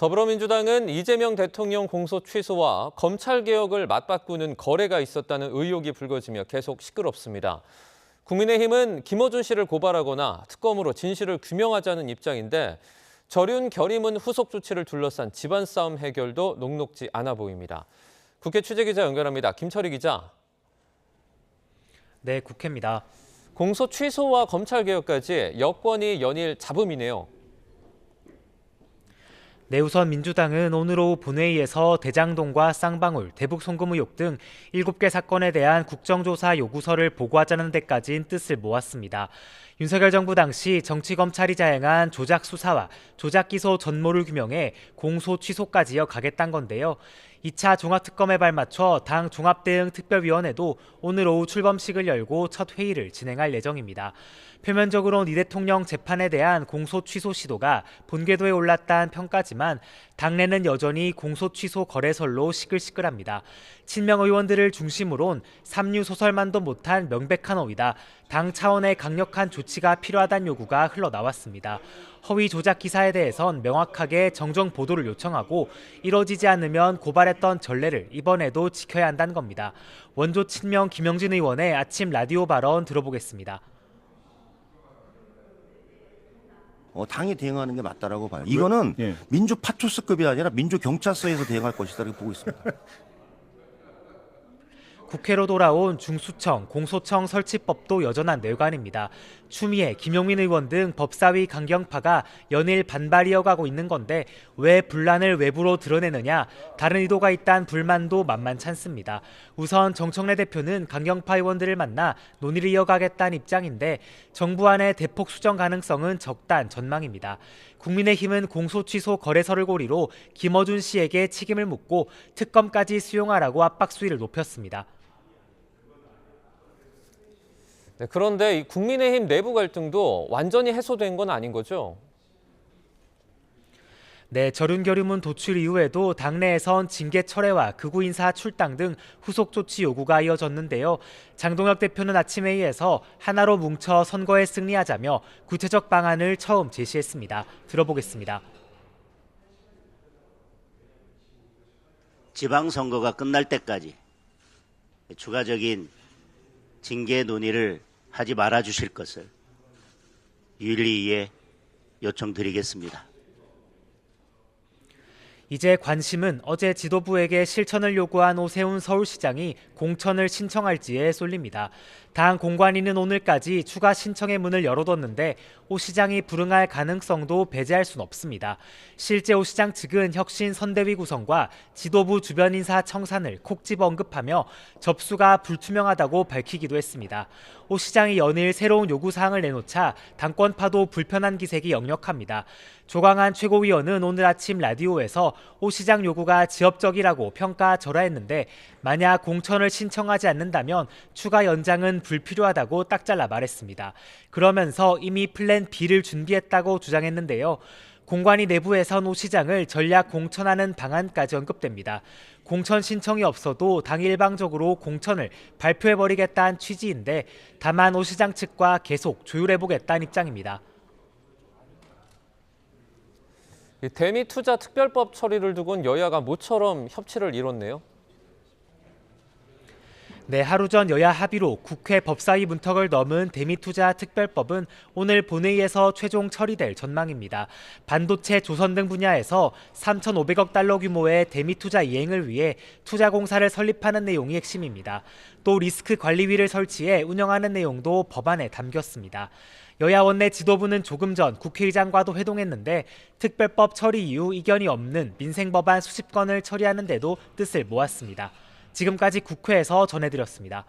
더불어민주당은 이재명 대통령 공소 취소와 검찰개혁을 맞바꾸는 거래가 있었다는 의혹이 불거지며 계속 시끄럽습니다. 국민의힘은 김어준 씨를 고발하거나 특검으로 진실을 규명하자는 입장인데 저륜 결임은 후속 조치를 둘러싼 집안 싸움 해결도 녹록지 않아 보입니다. 국회 취재기자 연결합니다. 김철희 기자. 네, 국회입니다. 공소 취소와 검찰개혁까지 여권이 연일 잡음이네요. 네, 우선 민주당은 오늘 오후 본회의에서 대장동과 쌍방울, 대북 송금 의혹 등 7개 사건에 대한 국정조사 요구서를 보고하자는 데까지인 뜻을 모았습니다. 윤석열 정부 당시 정치검찰이 자행한 조작 수사와 조작 기소 전모를 규명해 공소 취소까지 이어가겠다는 건데요. 2차 종합특검에 발맞춰 당 종합대응특별위원회도 오늘 오후 출범식을 열고 첫 회의를 진행할 예정입니다. 표면적으로는 이 대통령 재판에 대한 공소 취소 시도가 본궤도에 올랐다는 평가지만 당내는 여전히 공소 취소 거래설로 시끌시끌합니다. 친명 의원들을 중심으론 삼류 소설만도 못한 명백한 허위다. 당 차원의 강력한 조치가 필요하다는 요구가 흘러나왔습니다. 허위 조작 기사에 대해선 명확하게 정정 보도를 요청하고 이뤄지지 않으면 고발했던 전례를 이번에도 지켜야 한다는 겁니다. 원조 친명 김영진 의원의 아침 라디오 발언 들어보겠습니다. 당이 대응하는 게 맞다라고 봐요. 이거는 민주 파초스급이 아니라 민주 경찰서에서 대응할 것이다 이렇게 보고 있습니다. 국회로 돌아온 중수청, 공소청 설치법도 여전한 뇌관입니다. 추미애, 김용민 의원 등 법사위 강경파가 연일 반발 이어가고 있는 건데 왜 분란을 외부로 드러내느냐, 다른 의도가 있다는 불만도 만만찮습니다. 우선 정청래 대표는 강경파 의원들을 만나 논의를 이어가겠다는 입장인데 정부 안의 대폭 수정 가능성은 적다는 전망입니다. 국민의힘은 공소 취소 거래설을 고리로 김어준 씨에게 책임을 묻고 특검까지 수용하라고 압박 수위를 높였습니다. 네, 그런데 이 국민의힘 내부 갈등도 완전히 해소된 건 아닌 거죠? 네, 저륜결의문 도출 이후에도 당내에선 징계 철회와 극우 인사 출당 등 후속 조치 요구가 이어졌는데요. 장동혁 대표는 아침 회의에서 하나로 뭉쳐 선거에 승리하자며 구체적 방안을 처음 제시했습니다. 들어보겠습니다. 지방선거가 끝날 때까지 추가적인 징계 논의를 하지 말아 주실 것을 윤리위에 요청드리겠습니다. 이제 관심은 어제 지도부에게 실천을 요구한 오세훈 서울시장이 공천을 신청할지에 쏠립니다. 당 공관위는 오늘까지 추가 신청의 문을 열어뒀는데 오 시장이 불응할 가능성도 배제할 순 없습니다. 실제 오 시장 측은 혁신 선대위 구성과 지도부 주변 인사 청산을 콕 집어 언급하며 접수가 불투명하다고 밝히기도 했습니다. 오 시장이 연일 새로운 요구사항을 내놓자 당권파도 불편한 기색이 역력합니다. 조광한 최고위원은 오늘 아침 라디오에서 오 시장 요구가 지엽적이라고 평가절하했는데 만약 공천을 신청하지 않는다면 추가 연장은 불필요하다고 딱 잘라 말했습니다. 그러면서 이미 플랜 B를 준비했다고 주장했는데요. 공관위 내부에선 오 시장을 전략 공천하는 방안까지 언급됩니다. 공천 신청이 없어도 당이 일방적으로 공천을 발표해버리겠다는 취지인데 다만 오 시장 측과 계속 조율해보겠다는 입장입니다. 대미투자 특별법 처리를 두곤 여야가 모처럼 협치를 이뤘네요. 네, 하루 전 여야 합의로 국회 법사위 문턱을 넘은 대미투자 특별법은 오늘 본회의에서 최종 처리될 전망입니다. 반도체, 조선 등 분야에서 3,500억 달러 규모의 대미투자 이행을 위해 투자공사를 설립하는 내용이 핵심입니다. 또 리스크관리위를 설치해 운영하는 내용도 법안에 담겼습니다. 여야 원내 지도부는 조금 전 국회의장과도 회동했는데 특별법 처리 이후 이견이 없는 민생법안 수십 건을 처리하는 데도 뜻을 모았습니다. 지금까지 국회에서 전해드렸습니다.